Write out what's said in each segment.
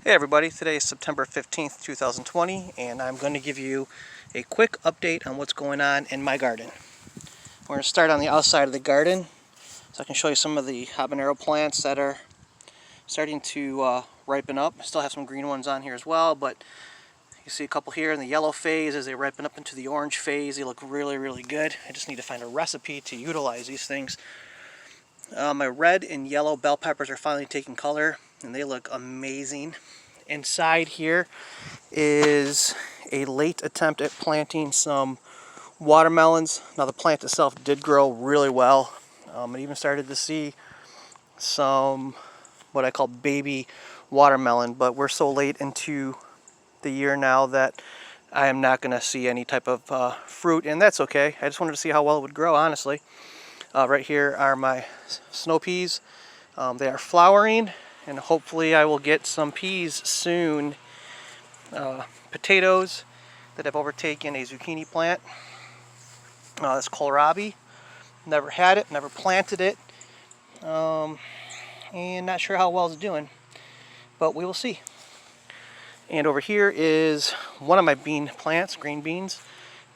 Hey everybody, today is September 15th, 2020, and I'm going to give you a quick update on what's going on in my garden. We're going to start on the outside of the garden, so I can show you some of the habanero plants that are starting to ripen up. I still have some green ones on here as well, but you see a couple here in the yellow phase. As they ripen up into the orange phase, they look really good. I just need to find a recipe to utilize these things. My red and yellow bell peppers are finally taking color, and they look amazing. Inside here is a late attempt at planting some watermelons. Now the plant itself did grow really well. I even started to see some what I call baby watermelon, but we're so late into the year now that I am not going to see any type of fruit, and that's okay. I just wanted to see how well it would grow, honestly. Right here are my snow peas. They are flowering, and hopefully I will get some peas soon. Potatoes that have overtaken a zucchini plant. That's kohlrabi. Never had it, never planted it, and not sure how well it's doing, but we will see. And over here is one of my bean plants, green beans,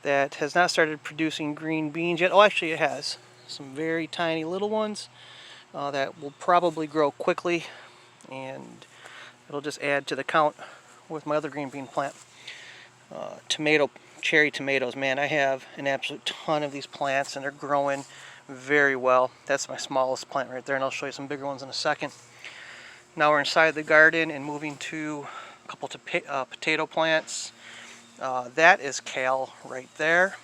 that has not started producing green beans yet. Oh, actually it has. Some very tiny little ones that will probably grow quickly, and it'll just add to the count with my other green bean plant. Cherry tomatoes, man, I have an absolute ton of these plants, and they're growing very well. That's my smallest plant right there, and I'll show you some bigger ones in a second. Now we're inside the garden and moving to a couple of potato plants. That is kale right there,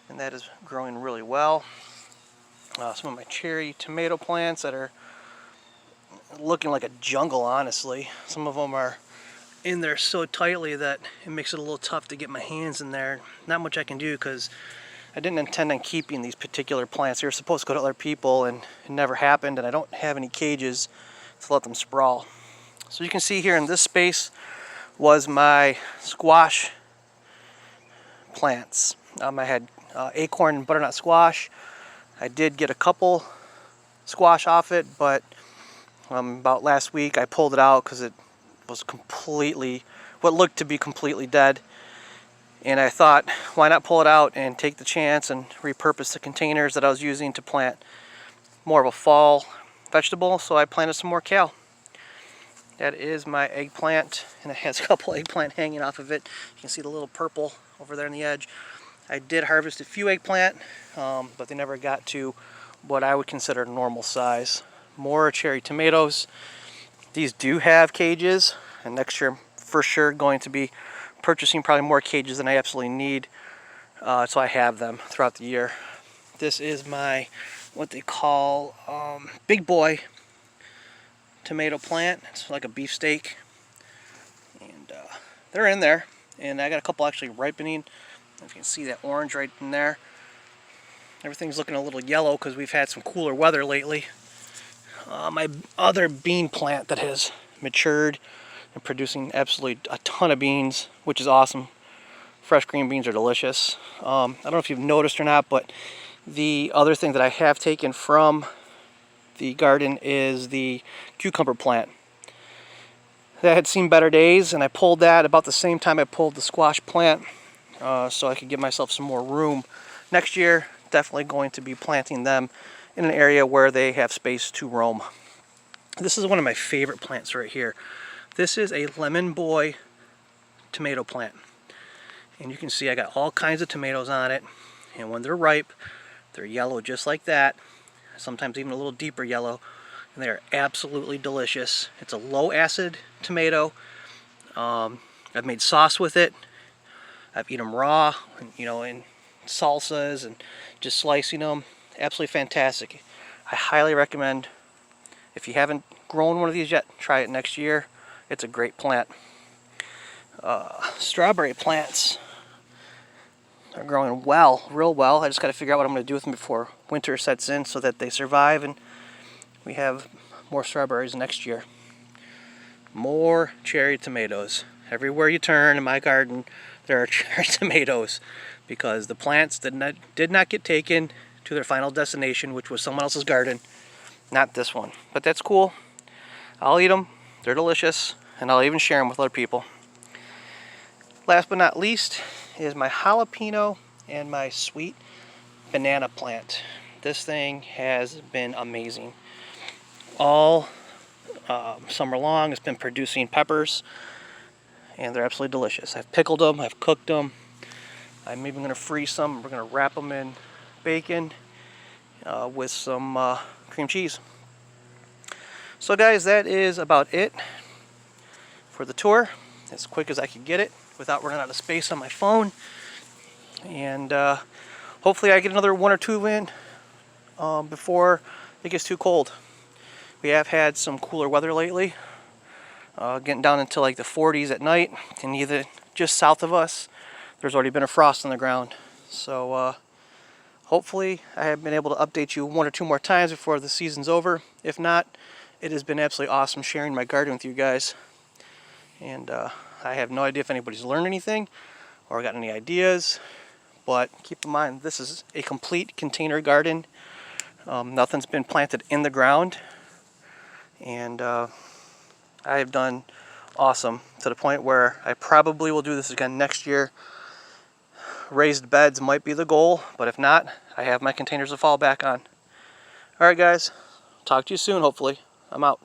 and that is growing really well. Some of my cherry tomato plants that are looking like a jungle, honestly. Some of them are in there so tightly that it makes it a little tough to get my hands in there. Not much I can do because I didn't intend on keeping these particular plants. They were supposed to go to other people, and it never happened, and I don't have any cages to let them sprawl. So you can see here in this space was my squash plants. I had acorn and butternut squash. I did get a couple squash off it, but about last week I pulled it out because it was what looked to be completely dead, and I thought, why not pull it out and take the chance and repurpose the containers that I was using to plant more of a fall vegetable. So I planted some more kale. That is my eggplant, and it has a couple eggplant hanging off of it. You can see the little purple over there on the edge. I did harvest a few eggplant, but they never got to what I would consider normal size. More cherry tomatoes. These do have cages, and next year I'm for sure going to be purchasing probably more cages than I absolutely need, so I have them throughout the year. This is my, what they call, big boy tomato plant. It's like a beefsteak, and they're in there, and I got a couple actually ripening. If you can see that orange right in there. Everything's looking a little yellow because we've had some cooler weather lately. My other bean plant that has matured and producing absolutely a ton of beans, which is awesome. Fresh green beans are delicious. I don't know if you've noticed or not, but the other thing that I have taken from the garden is the cucumber plant. That had seen better days, and I pulled that about the same time I pulled the squash plant, so I could give myself some more room. Next year, definitely going to be planting them in an area where they have space to roam. This is one of my favorite plants right here. This is a lemon boy tomato plant, and you can see I got all kinds of tomatoes on it, and when they're ripe, they're yellow just like that, sometimes even a little deeper yellow, and they are absolutely delicious. It's a low acid tomato. I've made sauce with it. I've eaten them raw, and, in salsas, and just slicing them. Absolutely fantastic. I highly recommend, if you haven't grown one of these yet, try it next year. It's a great plant. Strawberry plants are growing well, real well. I just got to figure out what I'm going to do with them before winter sets in so that they survive and we have more strawberries next year. More cherry tomatoes. Everywhere you turn in my garden, there are cherry tomatoes because the plants did not get taken to their final destination, which was someone else's garden, not this one. But that's cool. I'll eat them. They're delicious. and I'll even share them with other people. Last but not least is my jalapeno and my sweet banana plant. This thing has been amazing. All summer long, it's been producing peppers, and they're absolutely delicious. I've pickled them, I've cooked them. I'm even going to freeze some. We're going to wrap them in bacon with some cream cheese. So guys, that is about it for the tour, as quick as I could get it without running out of space on my phone. And hopefully I get another 1 or 2 in before it gets too cold. We have had some cooler weather lately, getting down into like the 40s at night, and either just south of us there's already been a frost on the ground. So hopefully I have been able to update you 1 or 2 more times before the season's over. If not, it has been absolutely awesome sharing my garden with you guys. And I have no idea if anybody's learned anything or got any ideas, but keep in mind this is a complete container garden. Nothing's been planted in the ground, and I have done awesome to the point where I probably will do this again next year. Raised beds might be the goal, but if not, I have my containers to fall back on. Alright guys, talk to you soon hopefully. I'm out.